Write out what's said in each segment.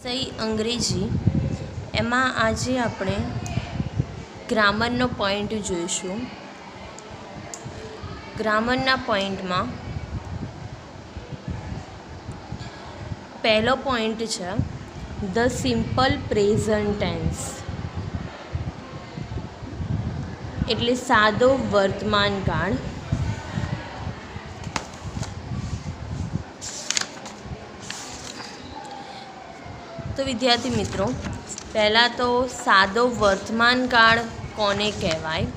વિષય અંગ્રેજી એમાં આજે આપણે ગ્રામરનો પોઈન્ટ જોઈશું. ગ્રામરના પોઈન્ટમાં પહેલો પોઈન્ટ છે ધ સિમ્પલ પ્રેઝન્ટ ટેન્સ, એટલે સાદો વર્તમાન કાળ. તો વિદ્યાર્થી મિત્રો, પહેલાં તો સાદો વર્તમાન કાળ કોને કહેવાય?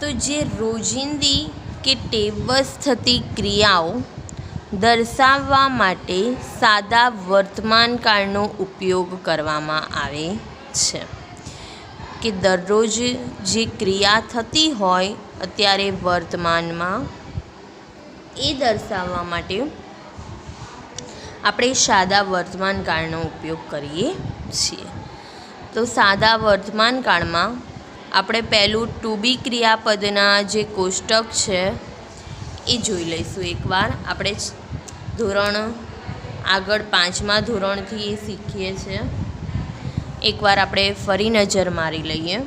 તો જે રોજિંદી કે ટેવસ થતી ક્રિયાઓ દર્શાવવા માટે સાદા વર્તમાન કાળનો ઉપયોગ કરવામાં આવે છે. કે દરરોજ જે ક્રિયા થતી હોય અત્યારે વર્તમાનમાં, એ દર્શાવવા માટે આપણે સાદા વર્તમાન કાળનો ઉપયોગ કરીએ છીએ. તો સાદા વર્તમાન કાળમાં આપણે પહેલું ટુ બી ક્રિયાપદના જે કોષ્ટક છે એ જોઈ લઈશું. એકવાર આપણે આગળ 5મા ધોરણથી એ શીખીએ છીએ. એકવાર આપણે ફરી નજર મારી લઈએ.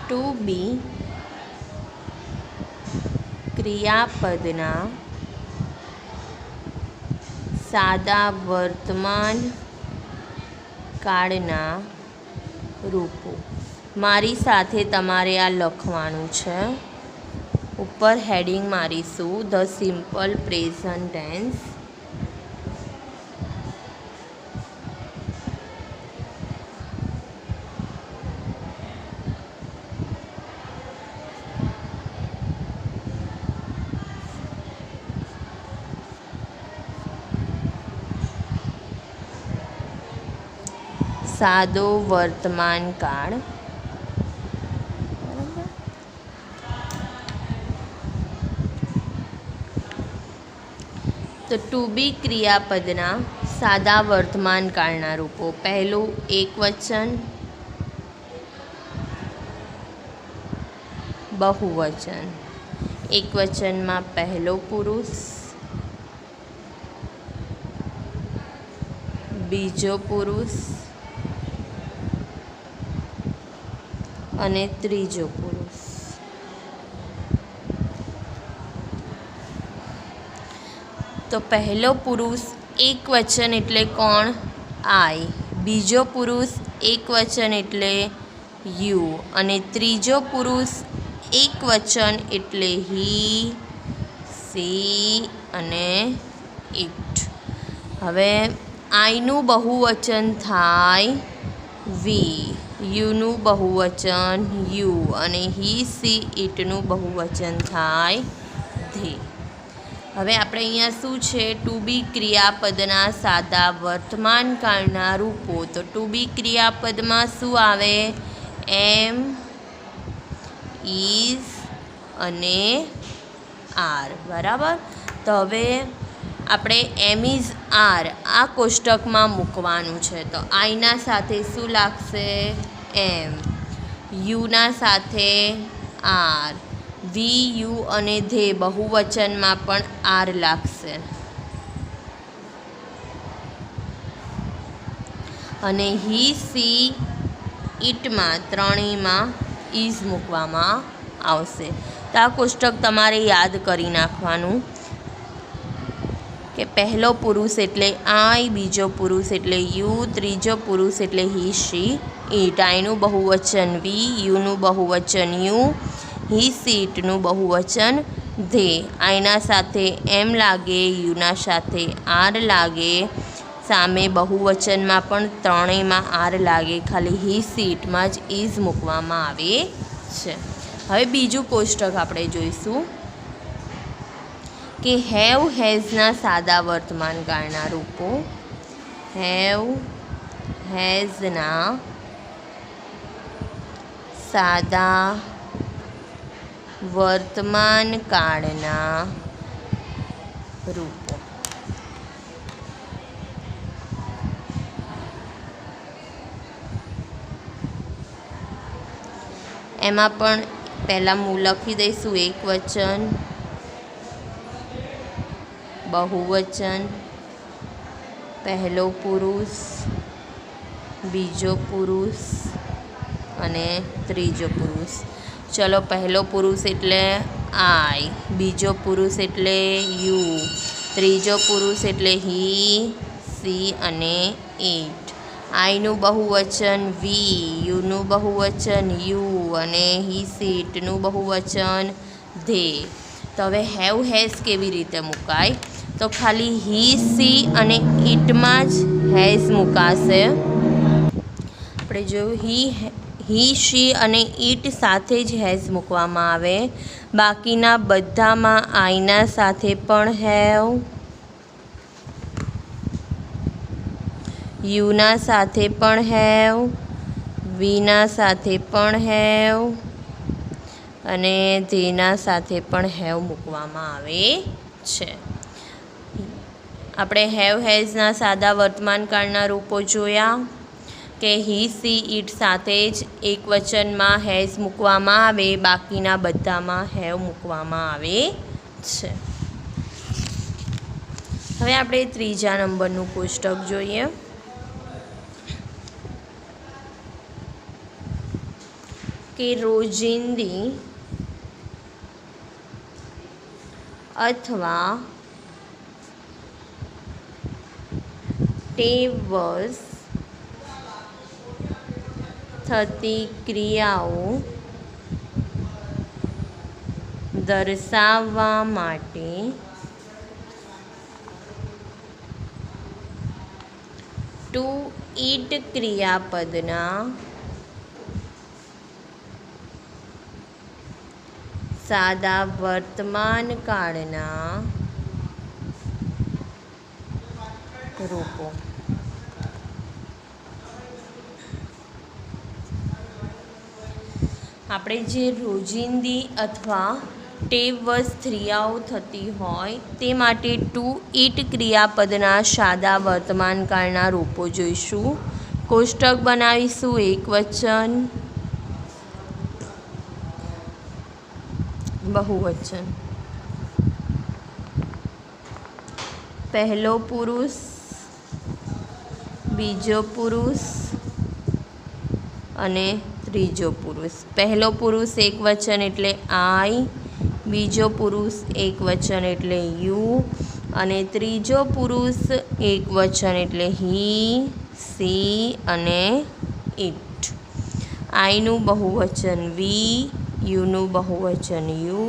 ટુ બી ક્રિયાપદના સાદા વર્તમાન કાળના રૂપો. મારી સાથે તમારે આ લખવાનું છે. ઉપર હેડિંગ મારીશું ધ સિમ્પલ પ્રેઝન્ટ ટેન્સ. સાદો વર્તમાન કાળ. તો ટુ બી ક્રિયાપદના સાદા વર્તમાન કાળના રૂપો. પહેલું એકવચન, બહુવચન. એકવચનમાં પહેલો પુરુષ, બીજો પુરુષ અને ત્રીજો પુરુષ. તો પહેલો પુરુષ એકવચન એટલે કોણ? આઈ. બીજો પુરુષ એકવચન એટલે યુ. અને ત્રીજો પુરુષ એકવચન એટલે હી, સી અને ઇટ. હવે આઈનું બહુવચન થાય વી, યુનું બહુવચન યુ અને હી, સી, ઇટનું બહુવચન થાય ધે. હવે આપણે અહીંયા શું છે? ટુ બી ક્રિયાપદના સાદા વર્તમાન કાળના રૂપો. તો ટુ બી ક્રિયાપદમાં શું આવે? એમ, ઇઝ અને આર. બરાબર. તો હવે આપણે એમ ઇઝ આર આ કોષ્ટકમાં મૂકવાનું છે. તો આઈના સાથે શું લાગશે? એમ. યુના સાથે આર. વી, યુ અને ધે બહુવચનમાં પણ આર લાગશે. અને હી, સી, ઇટમાં ત્રણેયમાં ઇઝ મૂકવામાં આવશે. તો આ કોષ્ટક તમારે યાદ કરી નાખવાનું કે પહેલો પુરુષ એટલે આઈ, બીજો પુરુષ એટલે યુ, ત્રીજો પુરુષ એટલે હી, સી, ઇટ. આઈનું બહુવચન વી, યુનું બહુવચન યુ, હી, સી, ઇટનું બહુવચન ધે. આઈના સાથે એમ લાગે, યુના સાથે આર લાગે. સામે બહુવચનમાં પણ ત્રણેયમાં આર લાગે, ખાલી હી, સી, ઇટમાં જ ઇઝ મૂકવામાં આવે છે. હવે બીજું કોષ્ટક આપણે જોઈશું કે હેવ, હેઝના સાદા વર્તમાન કાળના રૂપો. હેવ, હેઝના સાદા વર્તમાન કાળના રૂપો. એમાં પણ પહેલાં લખી દઈશું એકવચન, बहुवचन, पहलो पुरुष, बीजो पुरुष अने त्रीजो पुरुष। चलो पहलो पुरुष एटले आई, बीजो पुरुष एटले यू, त्रीजो पुरुष एटले ही, सी अने इट। आईनु बहुवचन वी, यूनु बहुवचन यू अने ही सीटनु बहुवचन धे। तो हवे हेव हेज केवी रीते मुकाय? तो खाली ही सी अने इट में ज हेज मुकाशे। આપણે જો ही शी अने इट साथे ज हेज મૂકવામાં આવે, બાકીના બધામાં આઈના સાથે પણ હેવ, યુના સાથે પણ હેવ, વીના સાથે પણ હેવ અને ધેના સાથે પણ હેવ મૂકવામાં આવે છે। આપણે હેવ હેઝના સાદા વર્તમાનકાળના રૂપો જોયા કે ही सी इट साथे ज एक वचનમાં હેઝ મૂકવામાં આવે, બાકીના બધામાં હેવ મૂકવામાં આવે છે। હવે આપણે ત્રીજા નંબરનું કોષ્ટક જોઈએ। કે રોજિંદી અથવા ટેવસ થતી ક્રિયાઓ દર્શાવવા માટે ટુ ઇટ ક્રિયાપદના સાદા વર્તમાનકાળના રૂપો। આપણે જે રોજિંદી અથવા ટેવવશ ક્રિયાઓ થતી હોય તે માટે ટુ ઇટ ક્રિયાપદના સાદા વર્તમાનકાળના રૂપો જોઈશું। કોષ્ટક બનાવીશું એકવચન, बहुवचन, पहलो पुरुष, बीजो पुरुष अने त्रीजो पुरुष। पहलो पुरुष एक वचन एटले आई, बीजो पुरुष एक वचन एटले यू अने त्रीजो पुरुष एक वचन एटले ही, सी अने इट। आईनु बहुवचन वी, यूनु बहुवचन यू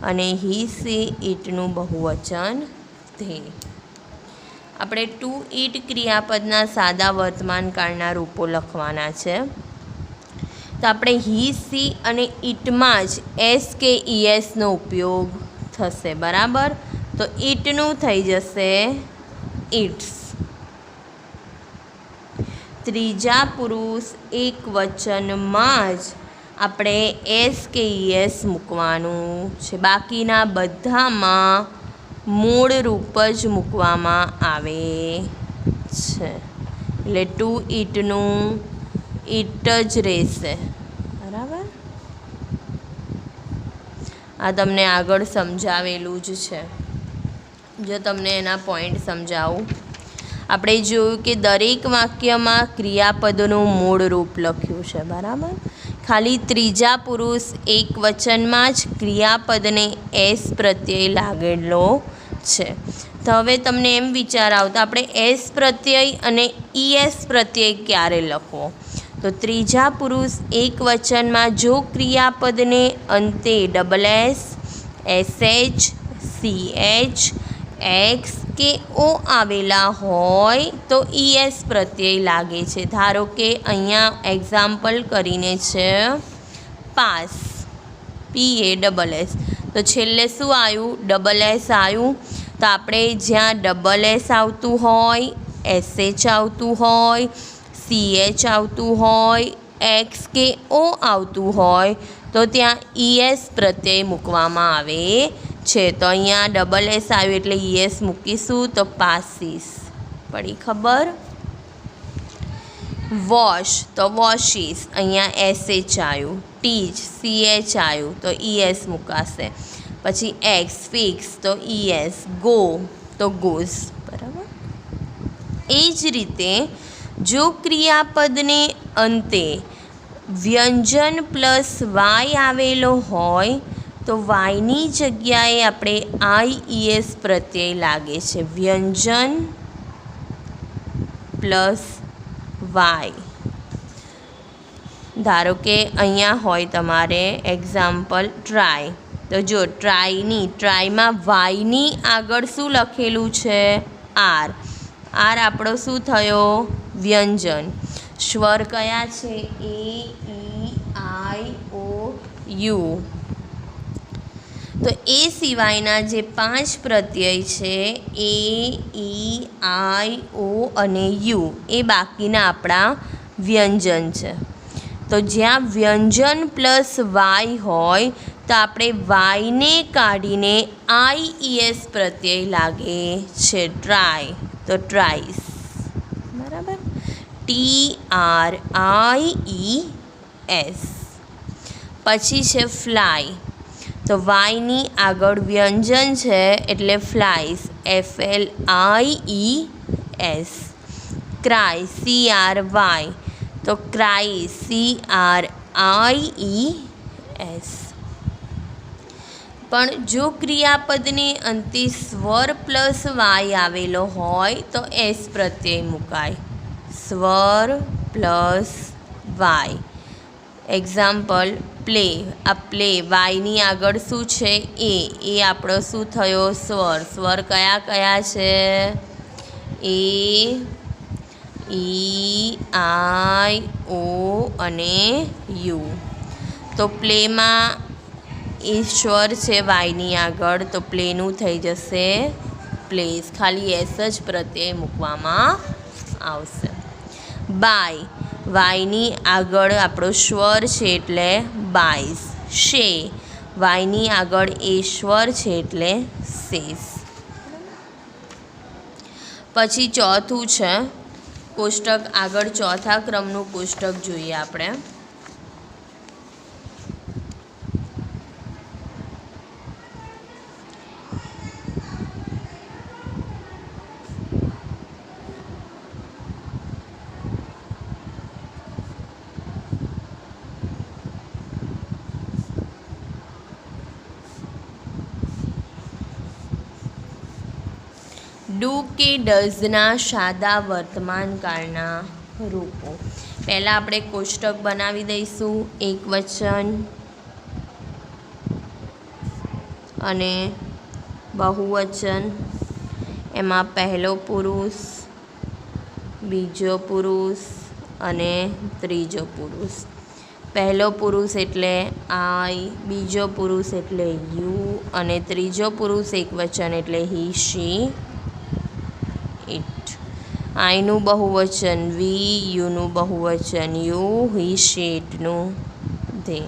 अने ही सी इटनु बहुवचन धे। આપણે ટુ ઇટ ક્રિયાપદના સાદા વર્તમાનકાળના રૂપો લખવાના છે। તો આપણે ही सी અને ઇટમાં જ એસ કે ઈએસનો ઉપયોગ થશે, બરાબર। તો ઇટનું થઈ જશે ઇટ્સ। ત્રીજા પુરુષ એક વચનમાં જ આપણે એસ કે ઈએસ મૂકવાનું છે, બાકીના બધામાં મૂળ રૂપ જ મૂકવામાં આવે છે, એટલે ટુ ઇટનું ઇટ જ રહેશે, બરાબર। આ તમને આગળ સમજાવેલું જ છે। જો તમને એના પોઈન્ટ સમજાવું, આપણે જોયું કે દરેક વાક્યમાં ક્રિયાપદનું મૂળ રૂપ લખ્યું છે, બરાબર। ખાલી ત્રીજા પુરુષ એક વચનમાં જ ક્રિયાપદને એસ પ્રત્યય લાગેલો છે। તો હવે તમને એમ વિચાર આવતો આપણે એસ પ્રત્યય અને ઈએસ પ્રત્યય ક્યારે લખવો? તો ત્રીજા પુરુષ એક વચનમાં જો ક્રિયાપદને અંતે double S, SH, CH, x કે ઓ આવેલા હોય તો ઈએસ પ્રત્યય લાગે છે। ધારો કે અહીંયા એક્ઝામ્પલ કરીને છે પાસ, પીએ ડબલ એસ, તો છેલ્લે શું આવ્યું? ડબલ એસ આવ્યું। તો આપણે જ્યાં ડબલ એસ આવતું હોય, એસએચ આવતું હોય, સીએચ આવતું હોય, એક્સ કે ઓ આવતું હોય તો ત્યાં ઈએસ પ્રત્યય મૂકવામાં આવે છે। તો અહીંયા ડબલ એસ આવ્યું એટલે ઈએસ મૂકીશું, તો પાસીસ, પડી ખબર? વોશ તો વોશીસ, અહીંયા એસએચ આવ્યું, ટીચ સીએચ આવ્યું તો ઈએસ મૂકાશે। પછી એક્સ ફિક્સ તો ES, ગો તો ગોઝ, બરાબર. એ જ રીતે જો ક્રિયાપદને અંતે વ્યંજન પ્લસ વાય આવેલો હોય તો વાયની જગ્યાએ આપણે IES પ્રત્યય લાગે છે. વ્યંજન પ્લસ વાય. ધારો કે અહીંયા હોય તમારે એક્ઝામ્પલ ટ્રાય, તો જો ટ્રાયમાં વાયની આગળ શું લખેલું છે? આર. આર આપણો શું થયો? વ્યંજન. સ્વર કયા છે? A, E, I, O, U. તો એ સિવાયના જે 5 પ્રત્યય છે A, E, I, O અને U એ બાકીના આપણા વ્યંજન છે. તો જ્યાં વ્યંજન પ્લસ વાય હોય તો આપણે વાયને કાઢીને IES પ્રત્યય લાગે છે. ટ્રાય તો ટ્રાઇસ, બરાબર. TRIES. પછી છે ફ્લાય, તો વાયની આગળ વ્યંજન છે એટલે ફ્લાઇસ, FLIES. ક્રાય, CRY, તો ક્રાઇસ, CRIES. પણ જો ક્રિયાપદને અંતે સ્વર પ્લસ વાય આવેલો હોય તો એસ પ્રત્યય મુકાય. સ્વર પ્લસ વાય. Example play. આ પ્લે વાયની આગળ શું છે? એ આપણો શું થયો? સ્વર. સ્વર કયા કયા છે? A, E, I, O અને U. તો પ્લેમાં એ સ્વર છે વાયની આગળ, તો પ્લેનું થઈ જશે પ્લેસ. ખાલી એસ જ પ્રત્યય મૂકવામાં આવશે. બાય. વાયની આગળ આપણો સ્વર છે એટલે બાઈસ. શે. વાયની આગળ એ સ્વર છે એટલે સેસ. પછી ચોથું છે કોષ્ટક. આગળ ચોથા ક્રમનું કોષ્ટક જોઈએ આપણે. ડુ કે ડઝના સાદા વર્તમાનકાળના રૂપો. પહેલાં આપણે કોષ્ટક બનાવી દઈશું. એકવચન અને બહુવચન. એમાં પહેલો પુરુષ, બીજો પુરુષ અને ત્રીજો પુરુષ. પહેલો પુરુષ એટલે આઈ, બીજો પુરુષ એટલે યુ અને ત્રીજો પુરુષ એકવચન એટલે હી, શી, ઇટ. આઈનું બહુવચન વી, યુનું બહુવચન યુ, હી, શી, ઇટનું ધે.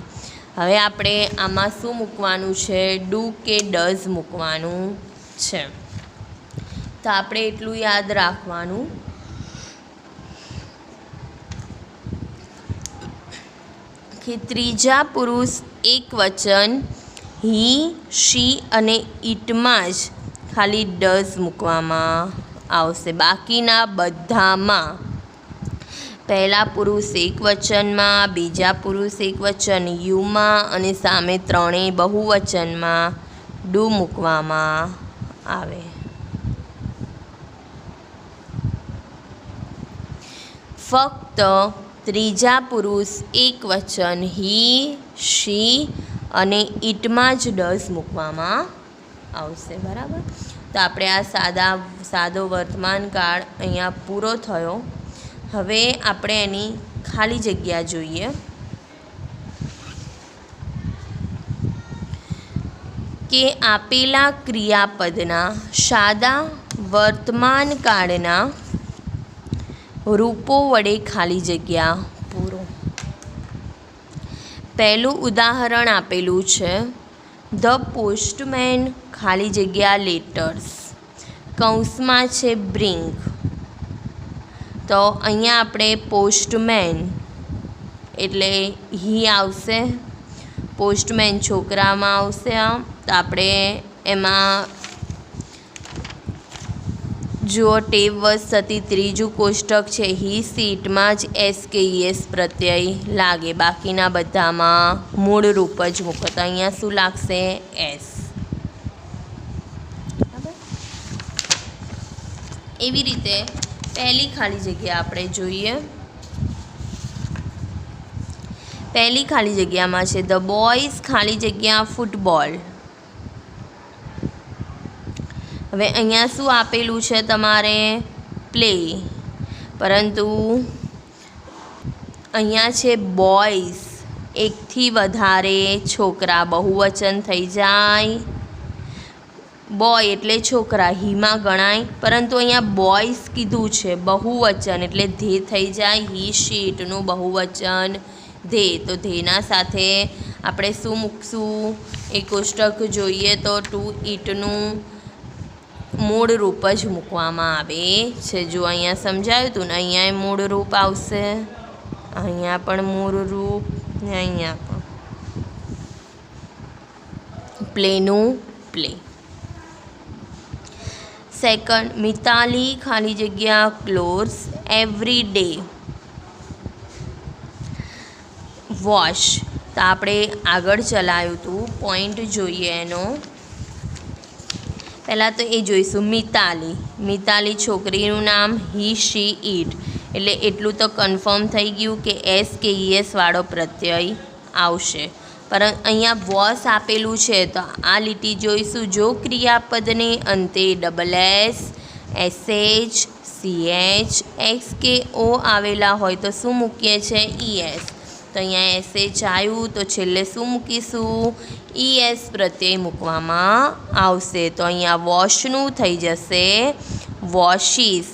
હવે આપણે આમાં શું મૂકવાનું છે? ડુ કે ડઝ મૂકવાનું છે. તો આપણે એટલું યાદ રાખવાનું કે ત્રીજા પુરુષ એકવચન હી, શી અને ઇટમાં જ ખાલી ડઝ મૂકવામાં આવશે. બાકીના બધામાં પહેલા પુરુષ એકવચનમાં, બીજા પુરુષ એકવચન યુમાં અને સામે ત્રણેય બહુવચનમાં ડુ મૂકવામાં આવે. ફક્ત ત્રીજા પુરુષ એકવચન હી, શી અને ઇટમાં જ ડઝ મૂકવામાં આવશે. બરાબર. તો આપણે આ સાદો વર્તમાનકાળ અહીંયા પૂરો થયો. હવે આપણે એની ખાલી જગ્યા જોઈએ. કે આપેલા ક્રિયાપદના સાદા વર્તમાનકાળના રૂપો વડે ખાલી જગ્યા પૂરો. પહેલું ઉદાહરણ આપેલું છે ધ પોસ્ટમેન ખાલી જગ્યા લેટર્સ, કૌંસમાં છે બ્રિંગ. તો અહીંયા આપણે પોસ્ટમેન એટલે હી આવશે, પોસ્ટમેન છોકરામાં આવશે. તો तो આપણે એમાં જો ટેવ વશ થતી ત્રીજું કોષ્ટક છે હી સીટમાં જ એસ કે ઈએસ પ્રત્યય લાગે, બાકીના બધામાં મૂળ રૂપ જ મૂકો. તો અહીંયા શું લાગશે? એસ. એવી રીતે પહેલી ખાલી જગ્યા આપણે જોઈએ. પહેલી ખાલી જગ્યામાં છે ધ બોયઝ ખાલી જગ્યા ફૂટબોલ. હવે અહીંયા શું આપેલું છે તમારે? પ્લે. પરંતુ અહીંયા છે બોયઝ, એકથી વધારે છોકરા, બહુવચન થઈ જાય. બોય એટલે છોકરા, હીમાં ગણાય, પરંતુ અહીંયા બોયઝ કીધું છે, બહુવચન એટલે ધે થઈ જાય. હી શીટનું બહુવચન ધે. તો ધેના સાથે આપણે શું મૂકશું? એ કોષ્ટક જોઈએ તો ટુ ઈટનું મૂળ રૂપ જ મૂકવામાં આવે છે. જો અહીંયા સમજાયું હતું ને, અહીંયા મૂળ રૂપ આવશે, અહીંયા પણ મૂળ રૂપ ને અહીંયા પણ પ્લેનું પ્લે. સેકન્ડ, મિતાલી ખાલી જગ્યા ક્લોથ્સ એવરી ડે વોશ. તો આપણે આગળ ચલાવ્યું હતું, પોઈન્ટ જોઈએ એનો. પહેલાં તો એ જોઈશું મિતાલી. મિતાલી છોકરીનું નામ, હી શી ઈટ, એટલે એટલું તો કન્ફર્મ થઈ ગયું કે એસ કે ઈએસ વાળો પ્રત્યય આવશે. પરંતુ અહીંયા વોશ આપેલું છે તો આ લીટી જોઈશું. જો ક્રિયાપદને અંતે double S, SH, CH, x કે ઓ આવેલા હોય તો શું મૂકીએ છીએ? ઈએસ. તો અહીંયા એસએચ આવ્યું તો છેલ્લે શું મૂકીશું? ઈએસ પ્રત્યય મૂકવામાં આવશે. તો અહીંયા વોશનું થઈ જશે વોશીસ,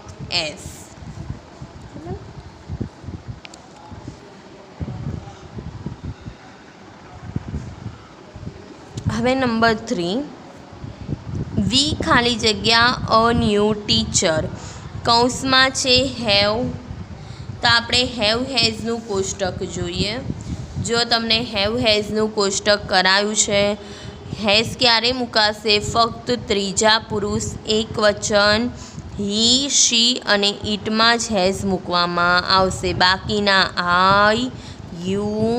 WASHES. હવે નંબર 3, વી ખાલી જગ્યા અ ન્યૂ ટીચર. કૌંસમાં છે હેવ. તો આપણે હેવ હેઝનું કોષ્ટક જોઈએ. જો તમને હેવ હેઝનું કોષ્ટક કરાયું છે, હેઝ ક્યારે મુકાશે? ફક્ત ત્રીજા પુરુષ એક વચન હી, શી અને ઈટમાં જ હેઝ મૂકવામાં આવશે. બાકીના આઈ, યુ,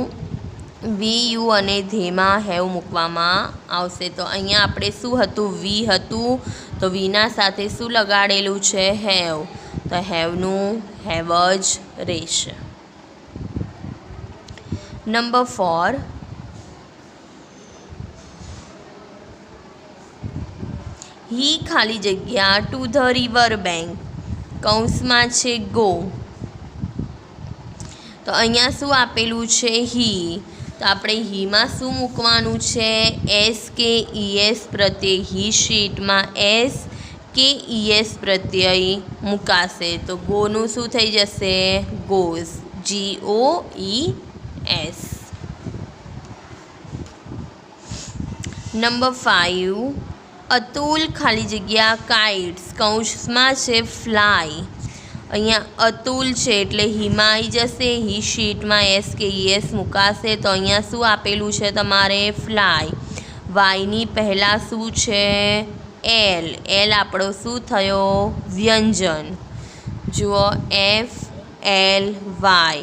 વી, યુ અને ધેમાં હેવ મૂકવામાં આવશે. તો અહીંયા આપણે શું હતું? વી હતું, તો વીના સાથે શું લગાડેલું છે? હેવ. તો હેવનું હેવ જ રહેશે. નંબર 4, હી ખાલી જગ્યા ટુ ધ રિવર બેંક. કૌંસમાં છે ગો. તો અહીંયા શું આપેલું છે? હી. તો આપણે હીમાં શું મૂકવાનું છે? એસ કે ઈએસ પ્રત્યય. હી શીટમાં એસ કે ઈએસ પ્રત્યય મુકાશે. તો ગોનું શું થઈ જશે? Goes, GOES. નંબર 5, અતુલ ખાલી જગ્યા કાઇટ્સ. કૌંસમાં છે ફ્લાય. અહીંયા અતુલ છે એટલે હીમાં આવી જશે. હી શીટમાં એસ કે ઈએસ મુકાશે. તો અહીંયા શું આપેલું છે તમારે? ફ્લાય. વાયની પહેલાં શું છે? એલ. એલ આપણો શું થયો? વ્યંજન. જુઓ FLY.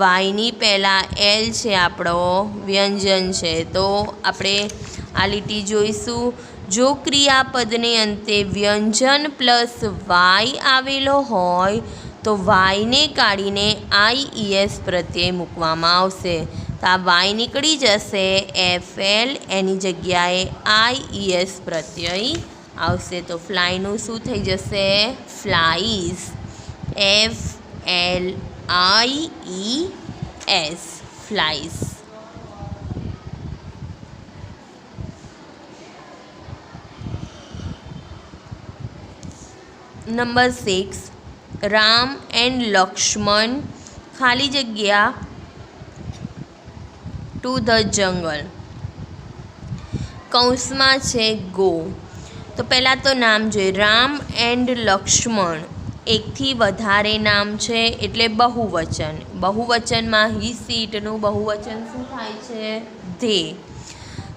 વાયની પહેલાં એલ છે આપણો વ્યંજન છે. તો આપણે આ લીટી જોઈશું. જો ક્રિયાપદને અંતે વ્યંજન પ્લસ વાય આવેલો હોય તો વાયને કાઢીને IES પ્રત્યય મૂકવામાં આવશે. તો આ વાય નીકળી જશે, FL એની જગ્યાએ IES પ્રત્યય આવશે. તો ફ્લાયનું શું થઈ જશે? Flies, FLIES, flies. Number 6, Ram and Lakshman ખાલી જગ્યા ટુ ધ જંગલ. કૌંસમાં છે ગો. તો પહેલાં તો નામ જોઈએ. રામ એન્ડ લક્ષ્મણ. એકથી વધારે નામ છે એટલે બહુવચન. બહુવચનમાં હી સીટનું બહુવચન શું થાય છે? ધે.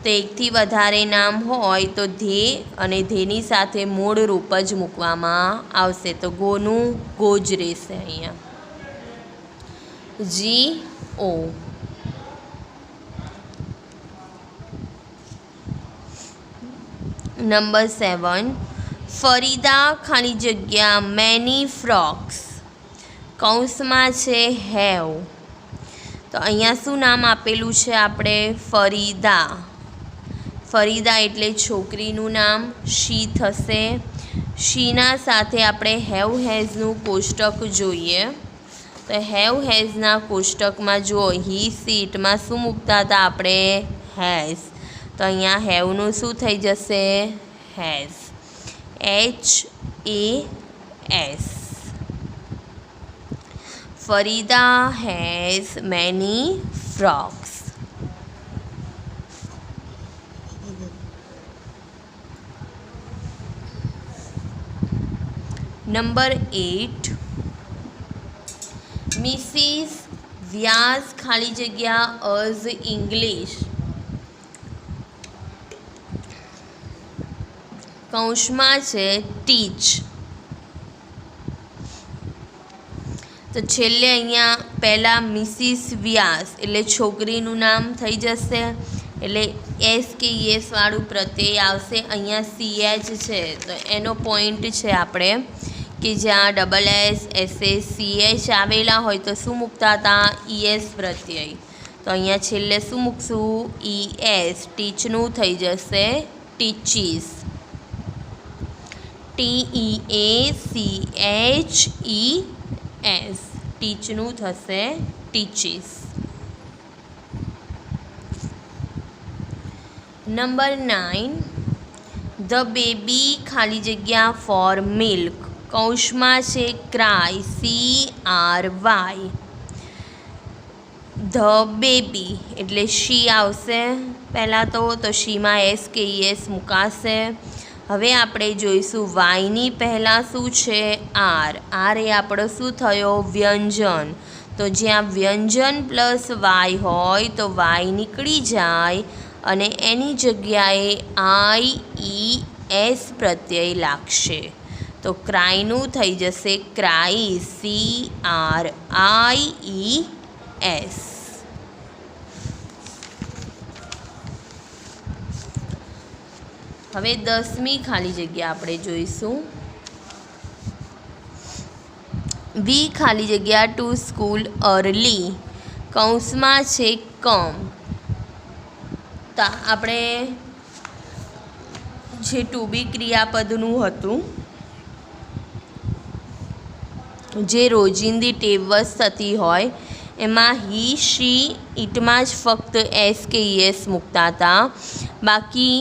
તો એકથી વધારે નામ હોય તો ધે અને ધેની સાથે મૂળ રૂપ જ મૂકવામાં આવશે. તો ગોનું ગો જ રહેશે અહીંયા. GO. નંબર 7, ફરીદા ખાલી જગ્યા મેની ફ્રોક્સ. કૌંસમાં છે હેવ. તો અહીંયા શું નામ આપેલું છે આપણે? ફરીદા. ફરીદા એટલે છોકરીનું નામ. શી થશે. શીના સાથે આપણે હેવ હેઝનું કોષ્ટક જોઈએ. તો હેવ હેઝના કોષ્ટકમાં જો હી સીટમાં શું મૂકતા હતા આપણે? હેઝ. તો અહીંયા હેવનું શું થઈ જશે? Has. HAS. Farida has many frocks. Number 8, Mrs Vyas ખાલી જગ્યા અઝ ઇંગ્લિશ. કૌંસમાં છે ટીચ. તો છેલ્લે અહીંયા પહેલાં મિસિસ વ્યાસ એટલે છોકરીનું નામ થઈ જશે એટલે એસ કે એસ વાળું પ્રત્યય આવશે. અહીંયા CH છે તો એનો પોઈન્ટ છે આપણે કે જ્યાં SS CH આવેલા હોય તો શું મૂકતા હતા? ES પ્રત્યય. તો અહીંયા છેલ્લે શું મૂકશું? ES. ટીચનું થઈ જશે ટીચીસ. TEACHES. ટીચનું થશે ટીચીસ. નંબર 9, ધ બેબી ખાલી જગ્યા ફોર મિલ્ક. કૌંસમાં છે ક્રાય. CRY. ધ બેબી એટલે શી આવશે પહેલાં તો શીમાં SKES મુકાશે. હવે આપણે જોઈશું વાયની પહેલાં શું છે? આર. આર એ આપણો શું થયો? વ્યંજન. તો જ્યાં વ્યંજન પ્લસ વાય હોય તો વાય નીકળી જાય અને એની જગ્યાએ IES પ્રત્યય લાગશે. તો ક્રાયનું થઈ જશે ક્રાઈસ. CRIES. હવે 10મી ખાલી જગ્યા આપણે જોઈશું. વી ખાલી જગ્યા ટુ સ્કૂલ અર્લી. કૌંસમાં છે કમ. તો આપણે જે ટુ બી ક્રિયાપદનું હતું જે રોજિંદી ટેવસ થતી હોય એમાં હી શી ઈટમાં જ ફક્ત એસ કે ES મૂકતા હતા. બાકી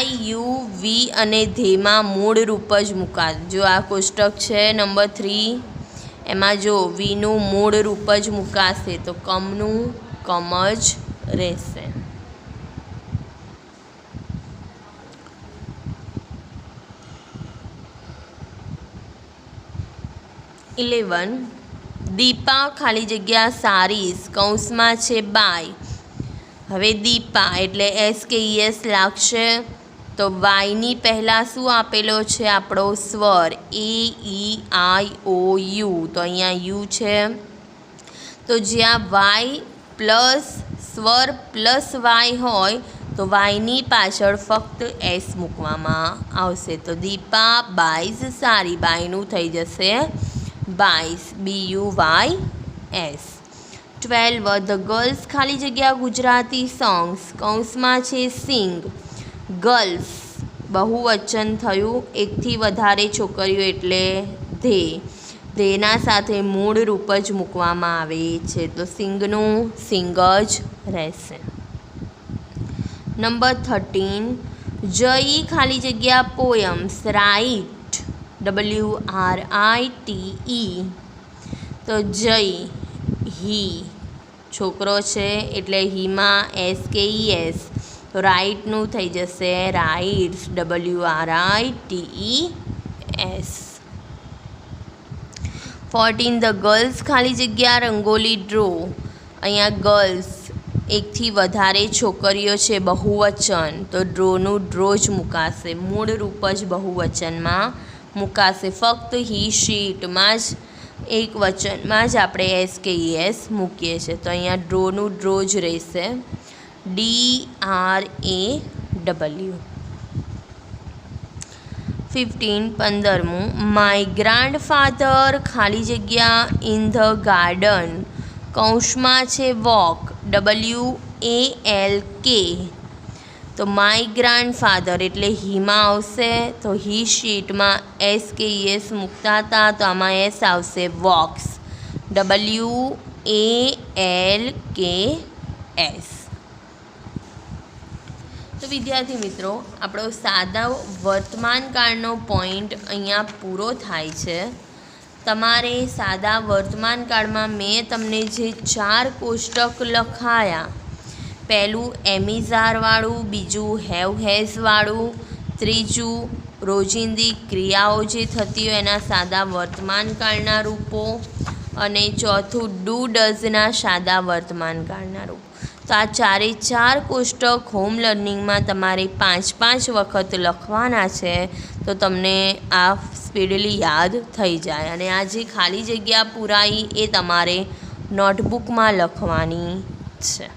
IU વી અને ધેમાં મૂળ રૂપ જ મૂકા. જો આ કોષ્ટક છે નંબર 3 એમાં જો વીનું મૂળ રૂપ જ મૂકાશે તો કમનું કમ જ રહેશે. 11, દીપા ખાલી જગ્યા સારીસ. કૌંસમાં છે બાય. હવે દીપા એટલે SKES લાગશે તો વાયની પહેલાં શું આપેલો છે આપણો સ્વર? AEIOU. તો અહીંયા યુ છે તો જ્યાં વાય પ્લસ સ્વર પ્લસ વાય હોય તો વાયની પાછળ ફક્ત એસ મૂકવામાં આવશે. તો દીપા બાઈઝ સારી. બાયનું થઈ જશે બાઈસ. BUYS. 12, ધ ગર્લ્સ ખાલી જગ્યા ગુજરાતી સોંગ્સ. કૌંસમાં છે સિંગ. ગર્લ્સ બહુવચન થયું. એકથી વધારે છોકરીઓ એટલે ધે. ધેના સાથે મૂળ રૂપ જ મૂકવામાં આવે છે તો સિંગનું સિંગ જ રહેશે. નંબર 13, જઈ ખાલી જગ્યા પોયમ્સ. રાઇટ. WRITE. તો જઈ હી છોકરો છે એટલે હીમાં SKES તો રાઇટનું થઈ જશે રાઇટ્સ. WRITES. 14 ધ ગર્લ્સ ખાલી જગ્યા રંગોલી ડ્રો. અહીંયા ગર્લ્સ એકથી વધારે છોકરીઓ છે, બહુવચન, તો ડ્રોનું ડ્રો જ મુકાશે, મૂળ રૂપ જ બહુવચનમાં મુકાશે. ફક્ત હી શીટમાં જ એક વચનમાં જ આપણે SKES મૂકીએ છીએ, તો અહીંયા ડ્રોનું ડ્રો જ રહેશે, DRAW. 15 માય ગ્રાન્ડફાધર ખાલી જગ્યા ઇન ધ ગાર્ડન, કૌંસમાં છે વોક, WALK. તો માય ગ્રાન્ડફાધર એટલે હીમાં આવશે, તો હી શીટમાં SKES મૂકતા હતા, તો આમાં એસ આવશે, વોક્સ, WALKS. તો વિદ્યાર્થી મિત્રો, આપણો સાદા વર્તમાન કાળનો પોઈન્ટ અહીંયા પૂરો થાય છે. તમારે સાદા વર્તમાન કાળમાં મેં તમને જે 4 કોષ્ટક લખાયા, પહેલું એમિઝારવાળું, બીજું હેવ હેઝવાળું, ત્રીજું રોજિંદી ક્રિયાઓ જે થતી હોય એના સાદા વર્તમાન કાળના રૂપો, અને ચોથું ડુ ડઝના સાદા વર્તમાન કાળના રૂપ. તો આ 4 કોષ્ટક હોમ લર્નિંગમાં તમારે 5 વખત લખવાના છે, તો તમને આ સ્પીડલી યાદ થઈ જાય. અને આ જે ખાલી જગ્યા પુરાઈ એ તમારે નોટબુકમાં લખવાની છે.